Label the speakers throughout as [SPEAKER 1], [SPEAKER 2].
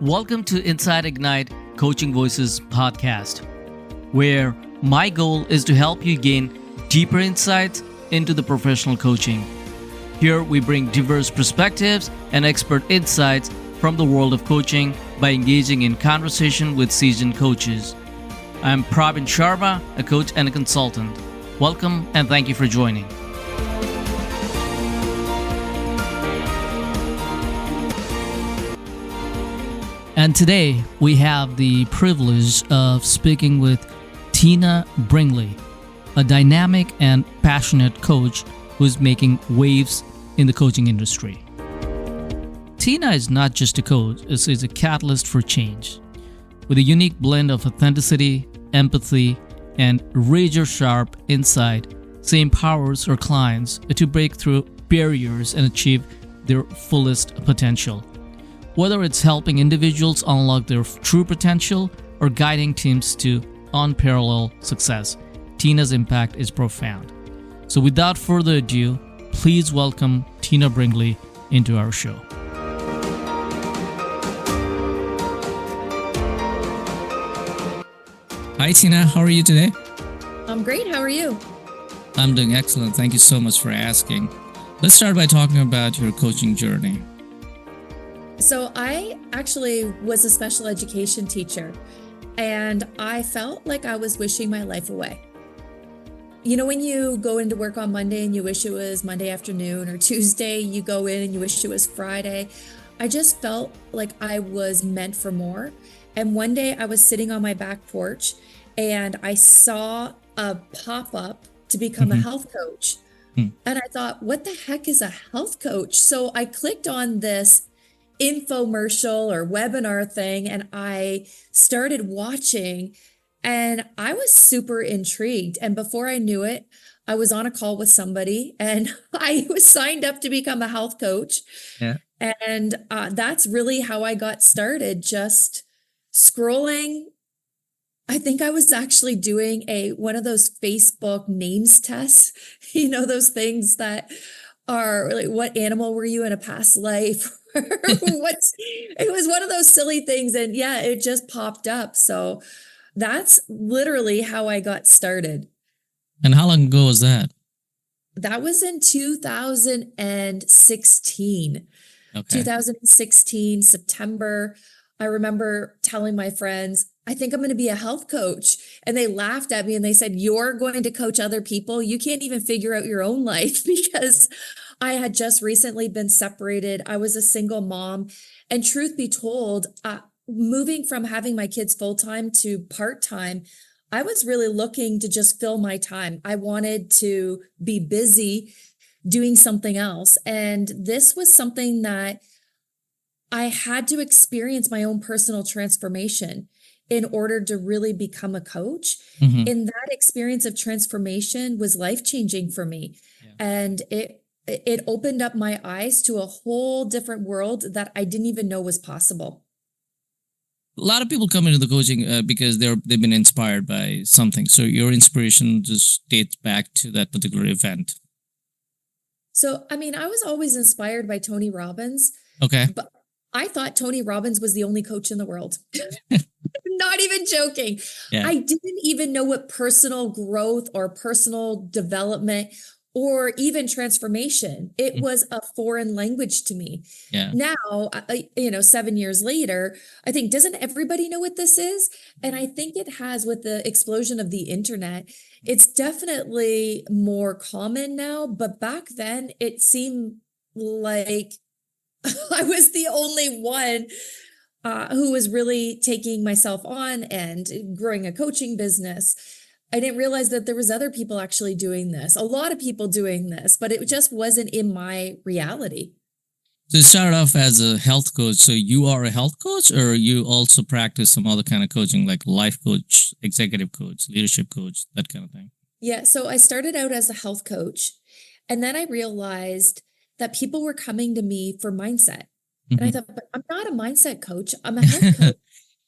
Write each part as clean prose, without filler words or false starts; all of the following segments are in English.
[SPEAKER 1] Welcome to Inside Ignite Coaching Voices podcast, where my goal is to help you gain deeper insights into the professional coaching. Here we bring diverse perspectives and expert insights from the world of coaching by engaging in conversation with seasoned coaches. I'm Pravin Sharma, a coach and a consultant. Welcome and thank you for joining. And today we have the privilege of speaking with Tina Brigley, a dynamic and passionate coach who's making waves in the coaching industry. Tina is not just a coach, she's a catalyst for change. With a unique blend of authenticity, empathy, and razor-sharp insight, she empowers her clients to break through barriers and achieve their fullest potential. Whether it's helping individuals unlock their true potential or guiding teams to unparalleled success, Tina's impact is profound. So without further ado, please welcome Tina Brigley into our show. Hi Tina, how are you today?
[SPEAKER 2] I'm great, how are you?
[SPEAKER 1] I'm doing excellent, thank you so much for asking. Let's start by talking about your coaching journey.
[SPEAKER 2] So I actually was a special education teacher, and I felt like I was wishing my life away. You know, when you go into work on Monday and you wish it was Monday afternoon, or Tuesday you go in and you wish it was Friday, I just felt like I was meant for more. And one day I was sitting on my back porch and I saw a pop-up to become a health coach. And I thought, what the heck is a health coach? So I clicked on this infomercial or webinar thing and I started watching and I was super intrigued. And before I knew it, I was on a call with somebody and I was signed up to become a health coach.
[SPEAKER 1] Yeah.
[SPEAKER 2] And that's really how I got started, just scrolling. I think I was actually doing one of those Facebook names tests, you know, those things that are like, what animal were you in a past life? It was one of those silly things. And yeah, it just popped up. So that's literally how I got started.
[SPEAKER 1] And how long ago was that?
[SPEAKER 2] That was in 2016.
[SPEAKER 1] Okay.
[SPEAKER 2] 2016, September. I remember telling my friends, I think I'm going to be a health coach. And they laughed at me and they said, you're going to coach other people? You can't even figure out your own life, because I had just recently been separated. I was a single mom. And truth be told, moving from having my kids full-time to part-time, I was really looking to just fill my time. I wanted to be busy doing something else. And this was something that I had to experience my own personal transformation in order to really become a coach. And that experience of transformation was life-changing for me. Yeah. And it opened up my eyes to a whole different world that I didn't even know was possible.
[SPEAKER 1] A lot of people come into the coaching because they've been inspired by something. So your inspiration just dates back to that particular event.
[SPEAKER 2] So, I mean, I was always inspired by Tony Robbins.
[SPEAKER 1] Okay.
[SPEAKER 2] But I thought Tony Robbins was the only coach in the world. Not even joking.
[SPEAKER 1] Yeah.
[SPEAKER 2] I didn't even know what personal growth or personal development or even transformation. It was a foreign language to me.
[SPEAKER 1] Yeah.
[SPEAKER 2] Now, 7 years later, I think, doesn't everybody know what this is? And I think it has, with the explosion of the internet. It's definitely more common now, but back then it seemed like I was the only one who was really taking myself on and growing a coaching business. I didn't realize that there was other people actually doing this, a lot of people doing this, but it just wasn't in my reality.
[SPEAKER 1] So you started off as a health coach. So you are a health coach, or you also practice some other kind of coaching, like life coach, executive coach, leadership coach, that kind of thing?
[SPEAKER 2] Yeah. So I started out as a health coach, and then I realized that people were coming to me for mindset. And I thought, but I'm not a mindset coach. I'm a health coach.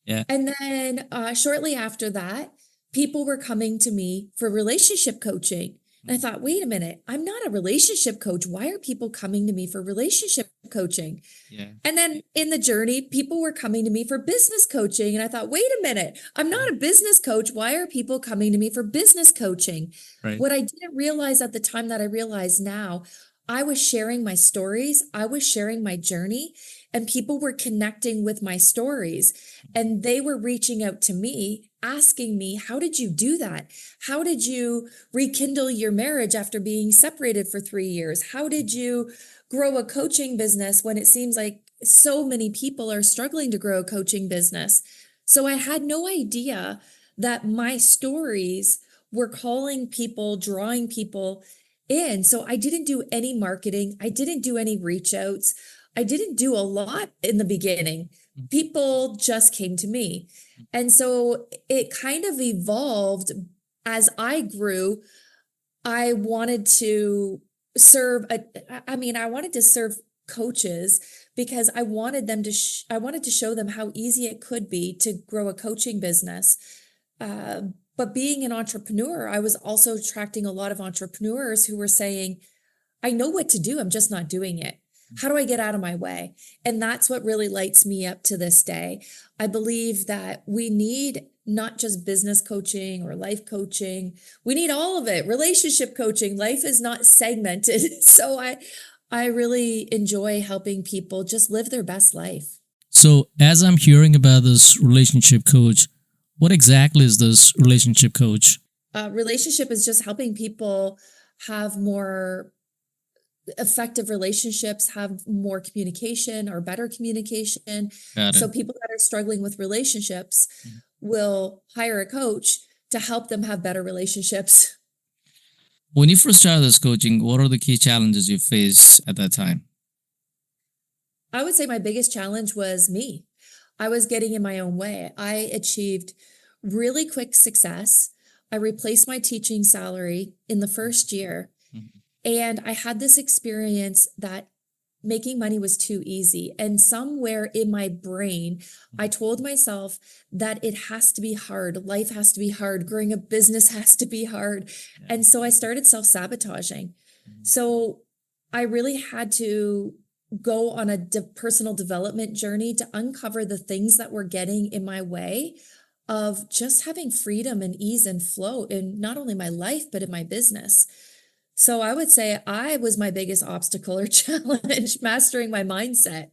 [SPEAKER 1] Yeah.
[SPEAKER 2] And then shortly after that, people were coming to me for relationship coaching. And I thought, wait a minute, I'm not a relationship coach. Why are people coming to me for relationship coaching?
[SPEAKER 1] Yeah.
[SPEAKER 2] And then in the journey, people were coming to me for business coaching. And I thought, wait a minute, I'm not a business coach. Why are people coming to me for business coaching?
[SPEAKER 1] Right.
[SPEAKER 2] What I didn't realize at the time that I realize now, I was sharing my stories. I was sharing my journey, and people were connecting with my stories, and they were reaching out to me, asking me, how did you do that? How did you rekindle your marriage after being separated for 3 years? How did you grow a coaching business when it seems like so many people are struggling to grow a coaching business? So I had no idea that my stories were calling people, drawing people in. So I didn't do any marketing. I didn't do any reach outs. I didn't do a lot in the beginning. People just came to me. And so it kind of evolved as I grew. I wanted to I wanted to serve coaches because I wanted them to, I wanted to show them how easy it could be to grow a coaching business. But being an entrepreneur, I was also attracting a lot of entrepreneurs who were saying, I know what to do. I'm just not doing it. How do I get out of my way? And that's what really lights me up to this day. I believe that we need not just business coaching or life coaching. We need all of it. Relationship coaching. Life is not segmented. So I really enjoy helping people just live their best life.
[SPEAKER 1] So as I'm hearing about this relationship coach, what exactly is this relationship coach?
[SPEAKER 2] Relationship is just helping people have more effective relationships, have more communication or better communication. So people that are struggling with relationships will hire a coach to help them have better relationships.
[SPEAKER 1] When you first started this coaching, what are the key challenges you faced at that time?
[SPEAKER 2] I would say my biggest challenge was me. I was getting in my own way. I achieved really quick success. I replaced my teaching salary in the first year. And I had this experience that making money was too easy. And somewhere in my brain, I told myself that it has to be hard. Life has to be hard. Growing a business has to be hard. And so I started self-sabotaging. So I really had to go on a personal development journey to uncover the things that were getting in my way of just having freedom and ease and flow in not only my life, but in my business. So I would say I was my biggest obstacle or challenge, mastering my mindset.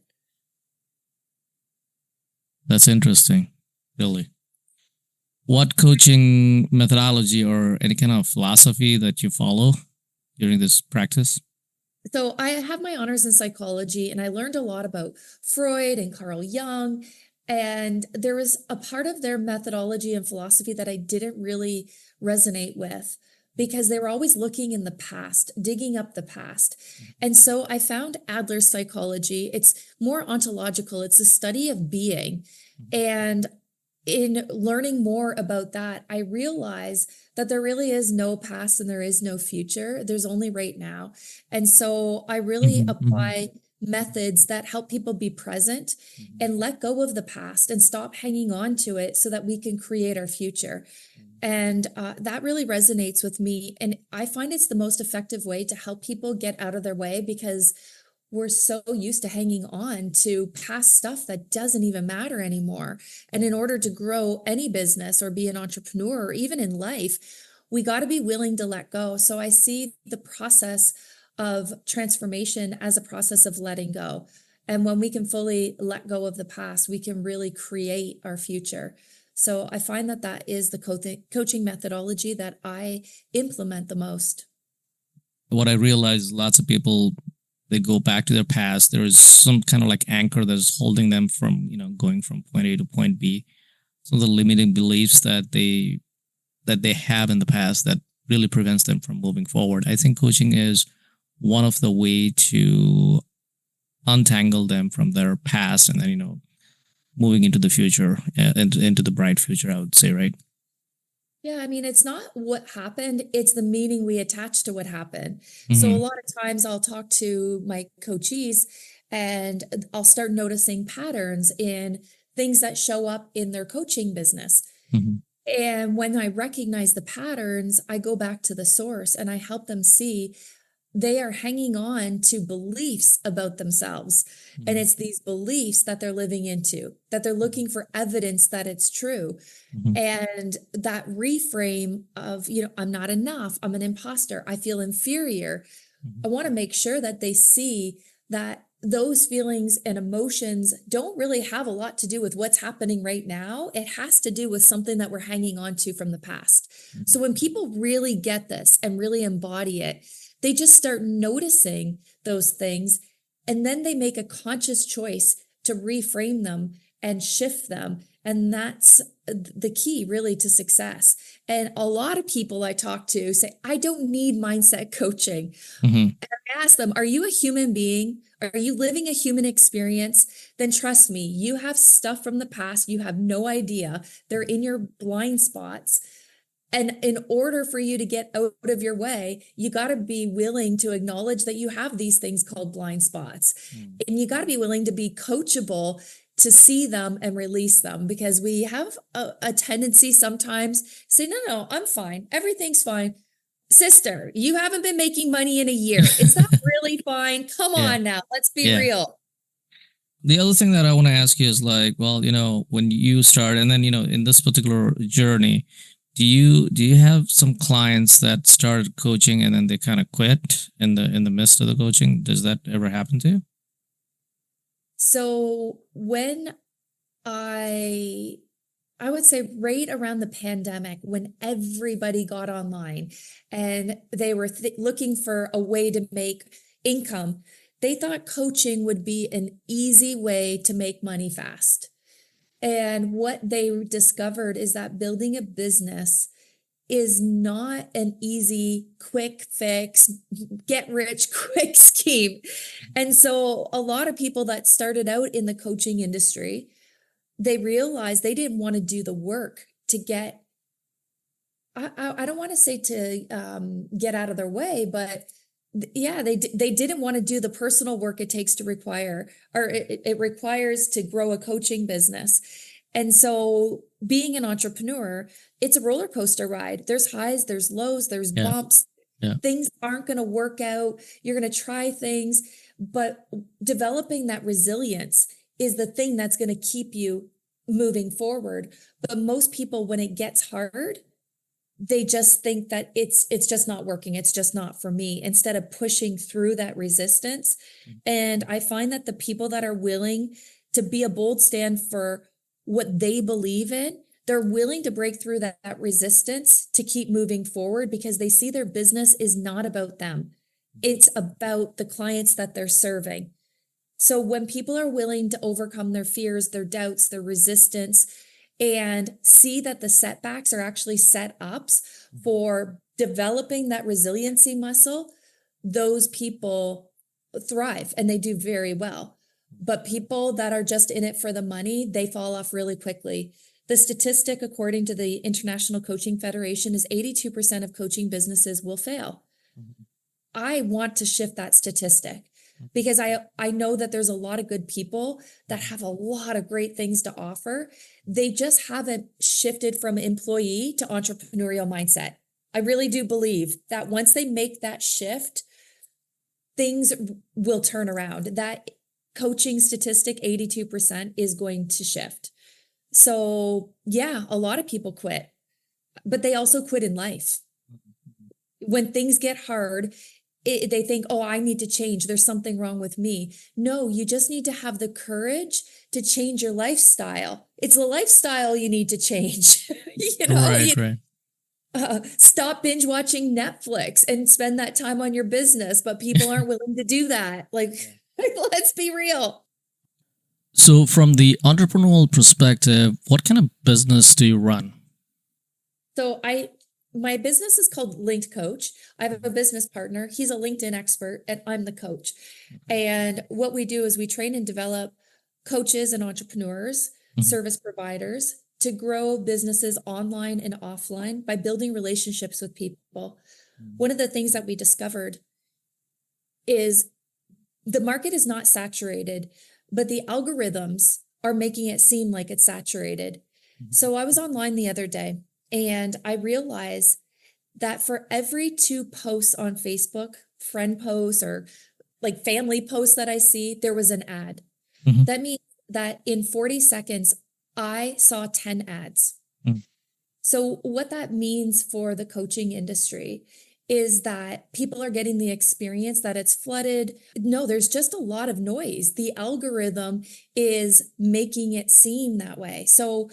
[SPEAKER 1] That's interesting, really. What coaching methodology or any kind of philosophy that you follow during this practice?
[SPEAKER 2] So I have my honors in psychology, and I learned a lot about Freud and Carl Jung. And there was a part of their methodology and philosophy that I didn't really resonate with, because they were always looking in the past, digging up the past. And so I found Adler's psychology. It's more ontological. It's a study of being. And in learning more about that, I realized that there really is no past and there is no future. There's only right now. And so I really apply methods that help people be present and let go of the past and stop hanging on to it so that we can create our future. And that really resonates with me. And I find it's the most effective way to help people get out of their way, because we're so used to hanging on to past stuff that doesn't even matter anymore. And in order to grow any business or be an entrepreneur or even in life, we got to be willing to let go. So I see the process of transformation as a process of letting go. And when we can fully let go of the past, we can really create our future. So I find that that is the coaching methodology that I implement the most.
[SPEAKER 1] What I realize, lots of people, they go back to their past. There is some kind of like anchor that's holding them from, going from point A to point B. Some of the limiting beliefs that they have in the past that really prevents them from moving forward. I think coaching is one of the way to untangle them from their past and then, moving into the future and into the bright future, I would say, right?
[SPEAKER 2] Yeah, I mean, it's not what happened, it's the meaning we attach to what happened. So a lot of times I'll talk to my coachees and I'll start noticing patterns in things that show up in their coaching business. And when I recognize the patterns, I go back to the source and I help them see they are hanging on to beliefs about themselves. And it's these beliefs that they're living into, that they're looking for evidence that it's true.
[SPEAKER 1] Mhm.
[SPEAKER 2] And that reframe of, I'm not enough, I'm an imposter, I feel inferior. I want to make sure that they see that those feelings and emotions don't really have a lot to do with what's happening right now. It has to do with something that we're hanging on to from the past. So when people really get this and really embody it, they just start noticing those things, and then they make a conscious choice to reframe them and shift them. And that's the key really to success. And a lot of people I talk to say, I don't need mindset coaching.
[SPEAKER 1] Mhm.
[SPEAKER 2] And I ask them, are you a human being? Are you living a human experience? Then trust me, you have stuff from the past. You have no idea. They're in your blind spots. And in order for you to get out of your way, you got to be willing to acknowledge that you have these things called blind spots. And you got to be willing to be coachable to see them and release them, because we have a tendency sometimes to say, no, I'm fine. Everything's fine. Sister, you haven't been making money in a year. Is that really fine? Come
[SPEAKER 1] Yeah.
[SPEAKER 2] on now. Let's be
[SPEAKER 1] Yeah.
[SPEAKER 2] real.
[SPEAKER 1] The other thing that I want to ask you is like, well, when you start, and then, in this particular journey, do you have some clients that started coaching and then they kind of quit in the midst of the coaching? Does that ever happen to you?
[SPEAKER 2] So when I would say right around the pandemic, when everybody got online and they were looking for a way to make income, they thought coaching would be an easy way to make money fast. And what they discovered is that building a business is not an easy, quick fix, get rich quick scheme. And so a lot of people that started out in the coaching industry, they realized they didn't want to do the work to get, I don't want to say to get out of their way, but yeah, they didn't want to do the personal work it takes to require, or it requires to grow a coaching business. And so being an entrepreneur, it's a roller coaster ride. There's highs, there's lows, there's
[SPEAKER 1] Yeah.
[SPEAKER 2] bumps.
[SPEAKER 1] Yeah.
[SPEAKER 2] Things aren't going to work out. You're going to try things, but developing that resilience is the thing that's going to keep you moving forward. But most people, when it gets hard, they just think that it's just not working. It's just not for me, instead of pushing through that resistance. And I find that the people that are willing to be a bold stand for what they believe in, they're willing to break through that resistance to keep moving forward, because they see their business is not about them. It's about the clients that they're serving. So when people are willing to overcome their fears, their doubts, their resistance, and see that the setbacks are actually set-ups for developing that resiliency muscle, those people thrive and they do very well. But people that are just in it for the money, they fall off really quickly. The statistic, according to the International Coaching Federation, is 82% of coaching businesses will fail. I want to shift that statistic, because I know that there's a lot of good people that have a lot of great things to offer. They just haven't shifted from employee to entrepreneurial mindset. I really do believe that once they make that shift, things will turn around. That coaching statistic, 82%, is going to shift. So yeah, a lot of people quit, but they also quit in life. When things get hard, they think, oh, I need to change. There's something wrong with me. No, you just need to have the courage to change your lifestyle. It's the lifestyle you need to change.
[SPEAKER 1] Right.
[SPEAKER 2] Stop binge watching Netflix and spend that time on your business. But people aren't willing to do that. Let's be real.
[SPEAKER 1] So from the entrepreneurial perspective, what kind of business do you run?
[SPEAKER 2] So my business is called Linked Coach. I have a business partner. He's a LinkedIn expert and I'm the coach. And what we do is we train and develop coaches and entrepreneurs, service providers, to grow businesses online and offline by building relationships with people. One of the things that we discovered is the market is not saturated, but the algorithms are making it seem like it's saturated. So I was online the other day And I realized that for every 2 posts on Facebook, friend posts or like family posts that I see, there was an ad.
[SPEAKER 1] Mhm.
[SPEAKER 2] That means that in 40 seconds, I saw 10 ads.
[SPEAKER 1] Mm.
[SPEAKER 2] So what that means for the coaching industry is that people are getting the experience that it's flooded. No, there's just a lot of noise. The algorithm is making it seem that way. So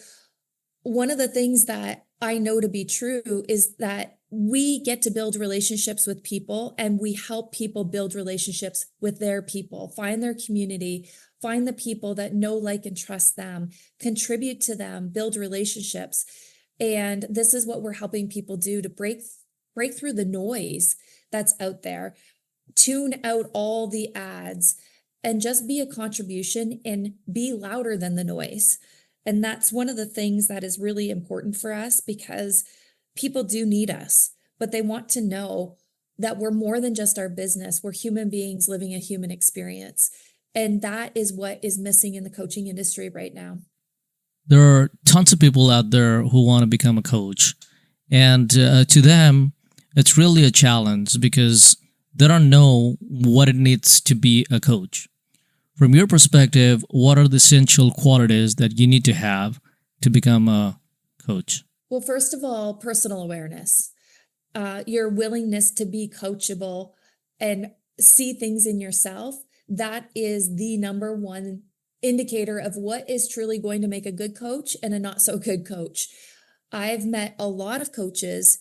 [SPEAKER 2] one of the things that I know to be true is that we get to build relationships with people, and we help people build relationships with their people, find their community, find the people that know, like, and trust them, contribute to them, build relationships. And this is what we're helping people do to break through the noise that's out there, tune out all the ads, and just be a contribution and be louder than the noise. And that's one of the things that is really important for us, because people do need us, but they want to know that we're more than just our business. We're human beings living a human experience. And that is what is missing in the coaching industry right now.
[SPEAKER 1] There are tons of people out there who want to become a coach. And to them, it's really a challenge because they don't know what it needs to be a coach. From your perspective, what are the essential qualities that you need to have to become a coach?
[SPEAKER 2] Well, first of all, personal awareness, your willingness to be coachable and see things in yourself. That is the number one indicator of what is truly going to make a good coach and a not so good coach. I've met a lot of coaches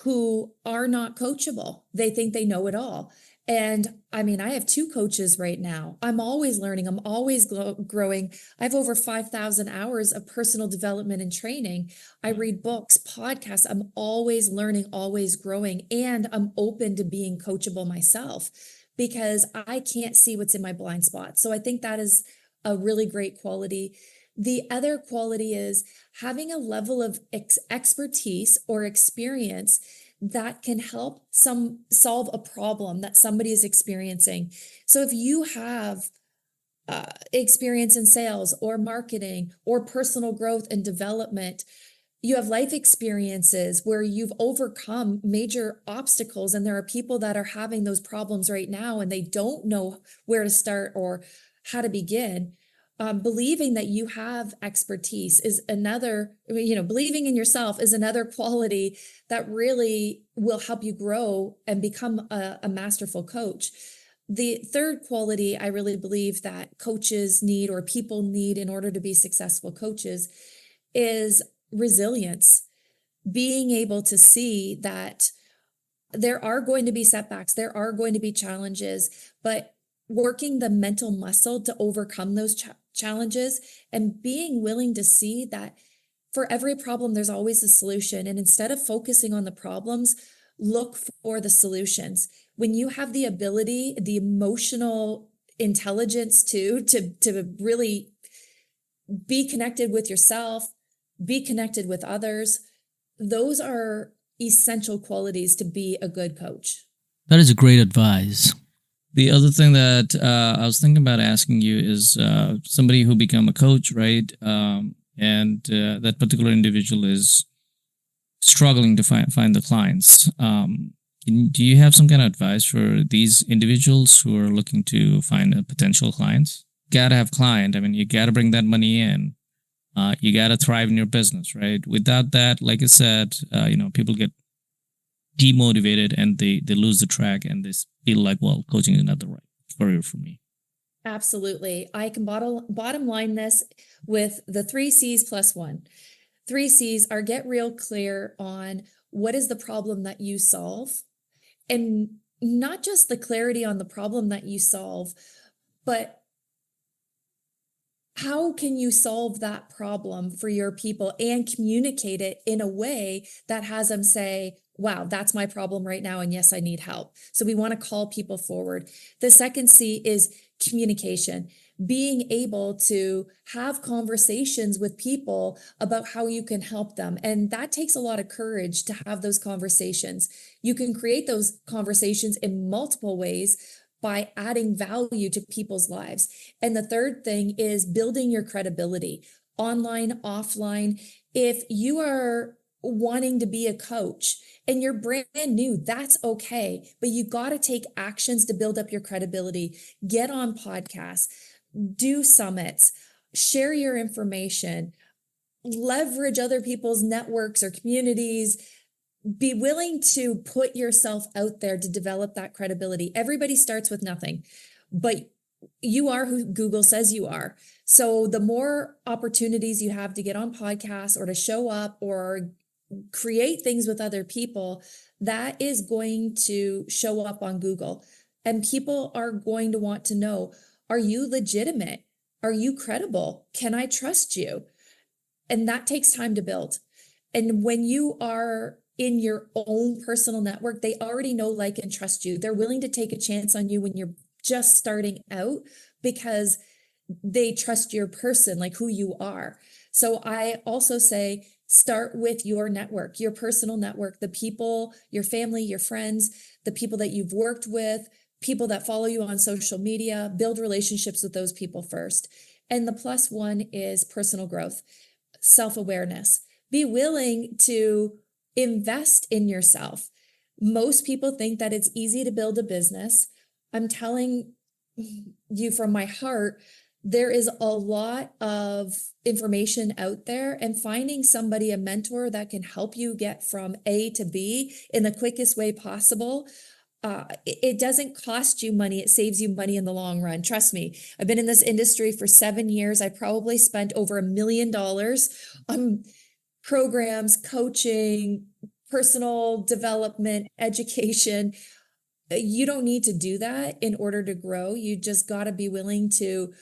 [SPEAKER 2] who are not coachable. They think they know it all. And I mean, I have 2 coaches right now. I'm always learning. I'm always growing. I have over 5,000 hours of personal development and training. I read books, podcasts. I'm always learning, always growing. And I'm open to being coachable myself because I can't see what's in my blind spot. So I think that is a really great quality. The other quality is having a level of expertise or experience that can help solve a problem that somebody is experiencing. So if you have experience in sales or marketing or personal growth and development, you have life experiences where you've overcome major obstacles, and there are people that are having those problems right now and they don't know where to start or how to begin. Believing that you have expertise is another, believing in yourself is another quality that really will help you grow and become a masterful coach. The third quality I really believe that coaches need, or people need in order to be successful coaches, is resilience. Being able to see that there are going to be setbacks, there are going to be challenges, but working the mental muscle to overcome those challenges, and being willing to see that for every problem, there's always a solution. And instead of focusing on the problems, look for the solutions. When you have the ability, the emotional intelligence to really be connected with yourself, be connected with others, those are essential qualities to be a good coach.
[SPEAKER 1] That is a great advice. The other thing that I was thinking about asking you is somebody who become a coach, right? And that particular individual is struggling to find the clients. Do you have some kind of advice for these individuals who are looking to find potential clients? Got to have client. I mean, you got to bring that money in. You got to thrive in your business, right? Without that, like I said, people get demotivated and they lose the track and they feel like, well, coaching is not the right career for me.
[SPEAKER 2] Absolutely. I can bottom line this with the 3 C's plus 1. 3 C's are get real clear on what is the problem that you solve, and not just the clarity on the problem that you solve, but how can you solve that problem for your people and communicate it in a way that has them say, wow, that's my problem right now. And yes, I need help. So we want to call people forward. The second C is communication, being able to have conversations with people about how you can help them. And that takes a lot of courage to have those conversations. You can create those conversations in multiple ways by adding value to people's lives. And the third thing is building your credibility, online, offline. If you are wanting to be a coach and you're brand new, that's okay. But you got to take actions to build up your credibility. Get on podcasts, do summits, share your information, leverage other people's networks or communities. Be willing to put yourself out there to develop that credibility. Everybody starts with nothing, but you are who Google says you are. So the more opportunities you have to get on podcasts or to show up or create things with other people, that is going to show up on Google. And people are going to want to know, are you legitimate? Are you credible? Can I trust you? And that takes time to build. And when you are in your own personal network, they already know, like, and trust you. They're willing to take a chance on you when you're just starting out because they trust your person, like who you are. So I also say, start with your network, your personal network, the people, your family, your friends, the people that you've worked with, people that follow you on social media, build relationships with those people first. And the plus one is personal growth, self-awareness. Be willing to invest in yourself. Most people think that it's easy to build a business. I'm telling you from my heart, there is a lot of information out there, and finding somebody, a mentor that can help you get from A to B in the quickest way possible. It doesn't cost you money. It saves you money in the long run. Trust me. I've been in this industry for 7 years. I probably spent over $1 million on programs, coaching, personal development, education. You don't need to do that in order to grow. You just got to be willing to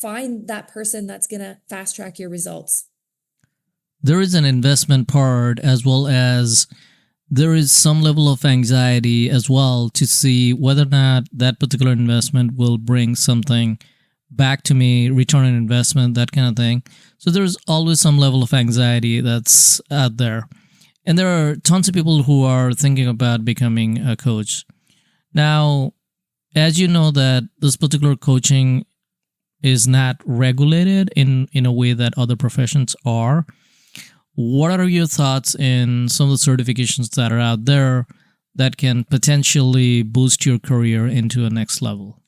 [SPEAKER 2] find that person that's going to fast track your results.
[SPEAKER 1] There is an investment part as well as there is some level of anxiety as well to see whether or not that particular investment will bring something back to me, return on investment, that kind of thing. So there's always some level of anxiety that's out there. And there are tons of people who are thinking about becoming a coach. Now, as you know that this particular coaching is not regulated in a way that other professions are, what are your thoughts in some of the certifications that are out there that can potentially boost your career into a next level?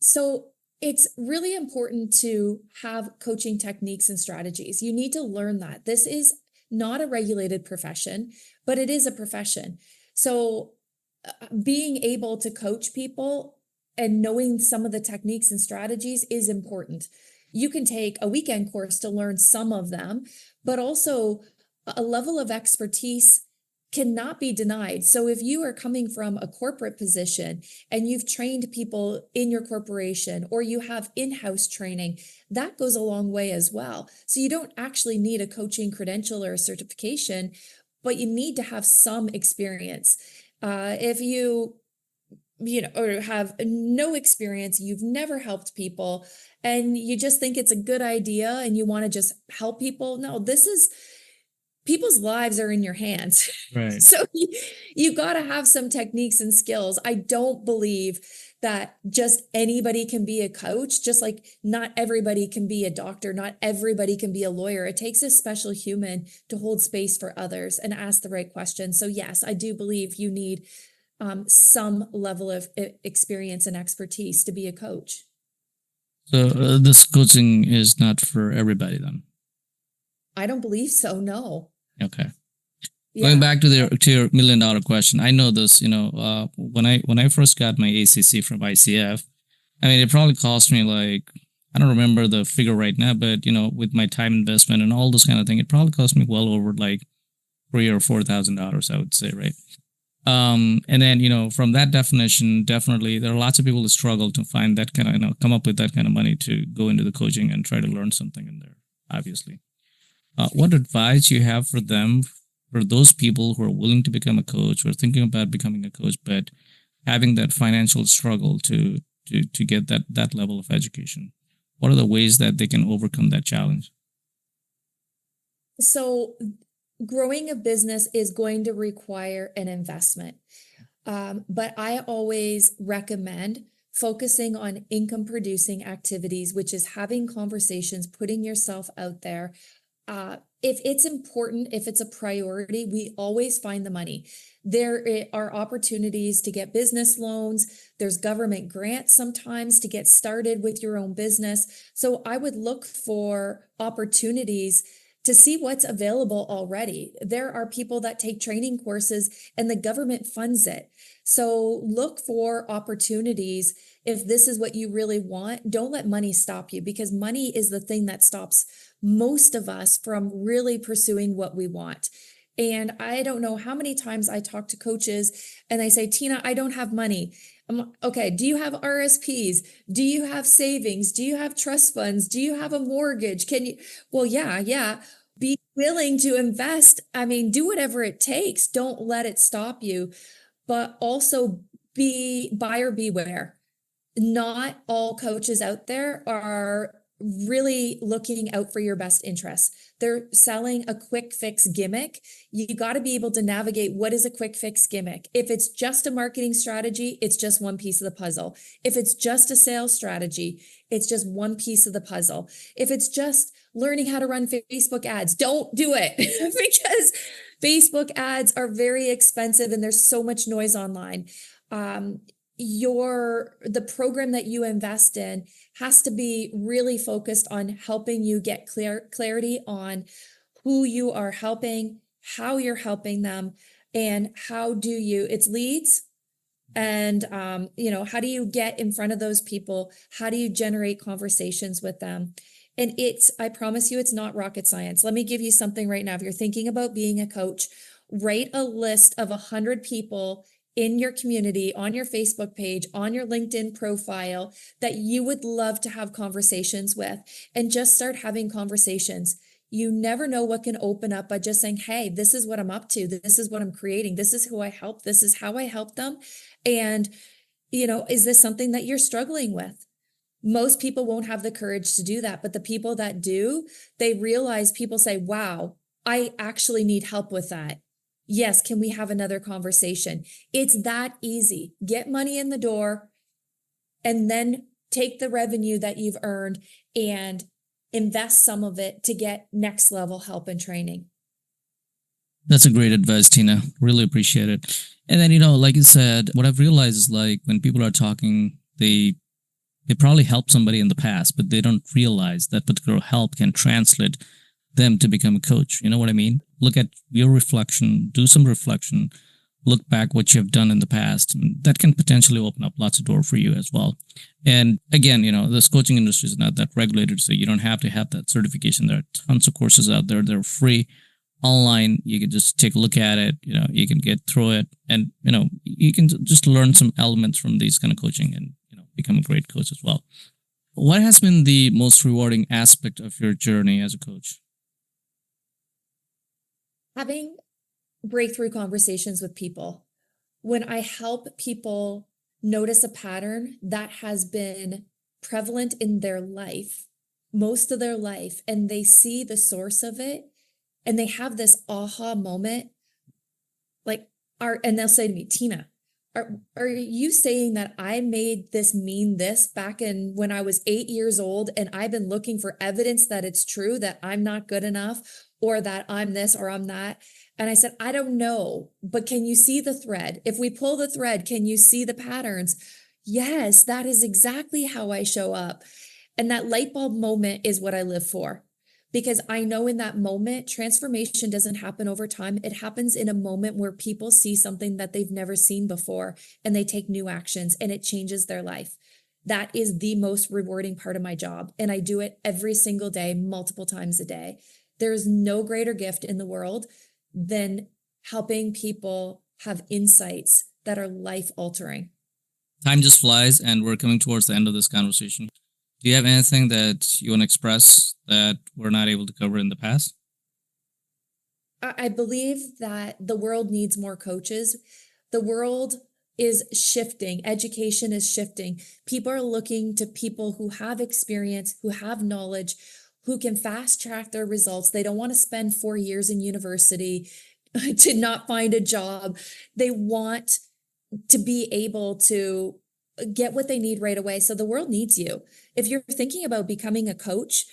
[SPEAKER 2] So it's really important to have coaching techniques and strategies. You need to learn that. This is not a regulated profession, but it is a profession. So being able to coach people and knowing some of the techniques and strategies is important. You can take a weekend course to learn some of them, but also a level of expertise cannot be denied. So if you are coming from a corporate position and you've trained people in your corporation or you have in-house training, that goes a long way as well. So you don't actually need a coaching credential or a certification, but you need to have some experience. If you or have no experience, you've never helped people, and you just think it's a good idea and you want to just help people. No, people's lives are in your hands.
[SPEAKER 1] Right.
[SPEAKER 2] So you got to have some techniques and skills. I don't believe that just anybody can be a coach, just like not everybody can be a doctor, not everybody can be a lawyer. It takes a special human to hold space for others and ask the right questions. So yes, I do believe you need some level of experience and expertise to be a coach.
[SPEAKER 1] So this coaching is not for everybody then?
[SPEAKER 2] I don't believe so, no.
[SPEAKER 1] Okay.
[SPEAKER 2] Yeah.
[SPEAKER 1] Going back to your $1 million question, I know this, when I first got my ACC from ICF, I mean, it probably cost me like, I don't remember the figure right now, but, with my time investment and all this kind of thing, it probably cost me well over like $3,000 or $4,000, I would say, right? And then, from that definition, definitely there are lots of people who struggle to find that kind of, come up with that kind of money to go into the coaching and try to learn something in there, obviously. What advice you have for them, for those people who are willing to become a coach or thinking about becoming a coach, but having that financial struggle to get that level of education? What are the ways that they can overcome that challenge?
[SPEAKER 2] So growing a business is going to require an investment. But I always recommend focusing on income producing activities, which is having conversations, putting yourself out there. if it's important, if it's a priority, we always find the money. There are opportunities to get business loans. There's government grants sometimes to get started with your own business. So I would look for opportunities to see what's available already. There are people that take training courses and the government funds it. So look for opportunities. If this is what you really want, don't let money stop you, because money is the thing that stops most of us from really pursuing what we want. And I don't know how many times I talk to coaches and they say, Tina, I don't have money. I'm like, okay, do you have RSPs? Do you have savings? Do you have trust funds? Do you have a mortgage? Can you? Well, yeah. Be willing to invest. I mean, do whatever it takes. Don't let it stop you, but also be buyer beware. Not all coaches out there are really looking out for your best interests. They're selling a quick fix gimmick. You got to be able to navigate what is a quick fix gimmick. If it's just a marketing strategy, it's just one piece of the puzzle. If it's just a sales strategy, it's just one piece of the puzzle. If it's just learning how to run Facebook ads, don't do it because Facebook ads are very expensive and there's so much noise online. The program that you invest in has to be really focused on helping you get clarity on who you are helping, how you're helping them, and it's leads. And, how do you get in front of those people? How do you generate conversations with them? And I promise you, it's not rocket science. Let me give you something right now. If you're thinking about being a coach, write a list of 100 people in your community, on your Facebook page, on your LinkedIn profile that you would love to have conversations with, and just start having conversations. You never know what can open up by just saying, hey, this is what I'm up to. This is what I'm creating. This is who I help. This is how I help them. And, is this something that you're struggling with? Most people won't have the courage to do that, but the people that do, they realize people say, wow, I actually need help with that. Yes, can we have another conversation? It's that easy. Get money in the door and then take the revenue that you've earned and invest some of it to get next level help and training.
[SPEAKER 1] That's a great advice, Tina. Really appreciate it. And then, like you said, what I've realized is like when people are talking, they probably helped somebody in the past, but they don't realize that particular help can translate them to become a coach. You know what I mean? Look at your reflection, do some reflection, look back what you have done in the past, and that can potentially open up lots of doors for you as well. And again, this coaching industry is not that regulated, so you don't have to have that certification. There are tons of courses out there. They're free online. You can just take a look at it. You can get through it, and you can just learn some elements from these kind of coaching and become a great coach as well. What has been the most rewarding aspect of your journey as a coach?
[SPEAKER 2] Having breakthrough conversations with people. When I help people notice a pattern that has been prevalent in their life, most of their life, and they see the source of it, and they have this aha moment, and they'll say to me, Tina, are you saying that I made this mean this back in when I was 8 years old, and I've been looking for evidence that it's true, that I'm not good enough, or that I'm this or I'm that? And I said, I don't know, but can you see the thread? If we pull the thread, can you see the patterns? Yes, that is exactly how I show up. And that light bulb moment is what I live for. Because I know in that moment, transformation doesn't happen over time. It happens in a moment where people see something that they've never seen before and they take new actions and it changes their life. That is the most rewarding part of my job. And I do it every single day, multiple times a day. There's no greater gift in the world than helping people have insights that are life altering.
[SPEAKER 1] Time just flies, and we're coming towards the end of this conversation. Do you have anything that you want to express that we're not able to cover in the past?
[SPEAKER 2] I believe that the world needs more coaches. The world is shifting. Education is shifting. People are looking to people who have experience, who have knowledge, who can fast track their results. They don't want to spend 4 years in university to not find a job. They want to be able to get what they need right away. So the world needs you. If you're thinking about becoming a coach,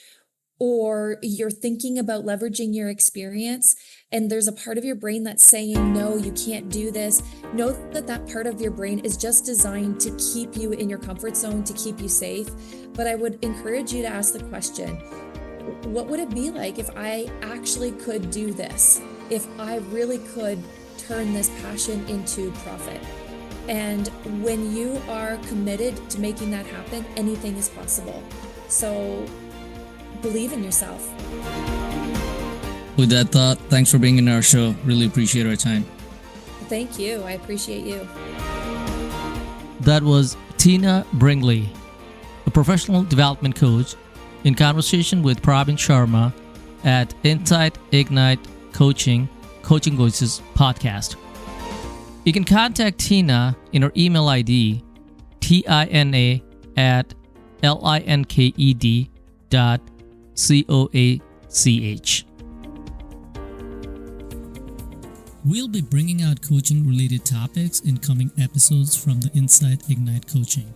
[SPEAKER 2] or you're thinking about leveraging your experience and there's a part of your brain that's saying, no, you can't do this, know that that part of your brain is just designed to keep you in your comfort zone, to keep you safe. But I would encourage you to ask the question, what would it be like if I actually could do this? If I really could turn this passion into profit? And when you are committed to making that happen, anything is possible. So believe in yourself.
[SPEAKER 1] With that thought, thanks for being in our show. Really appreciate our time.
[SPEAKER 2] Thank you. I appreciate you.
[SPEAKER 1] That was Tina Brigley, a professional development coach, in conversation with Pravin Sharma at Insight Ignite Coaching Voices podcast. You can contact Tina in her email ID, tina@linked.coach. We'll be bringing out coaching-related topics in coming episodes from the Insight Ignite Coaching.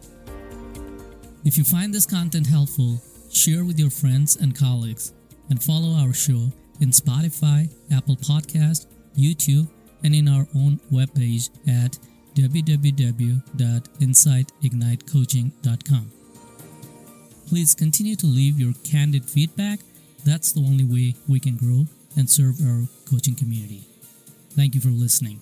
[SPEAKER 1] If you find this content helpful, share with your friends and colleagues, and follow our show in Spotify, Apple Podcast, YouTube, and in our own webpage at www.insightignitecoaching.com. Please continue to leave your candid feedback. That's the only way we can grow and serve our coaching community. Thank you for listening.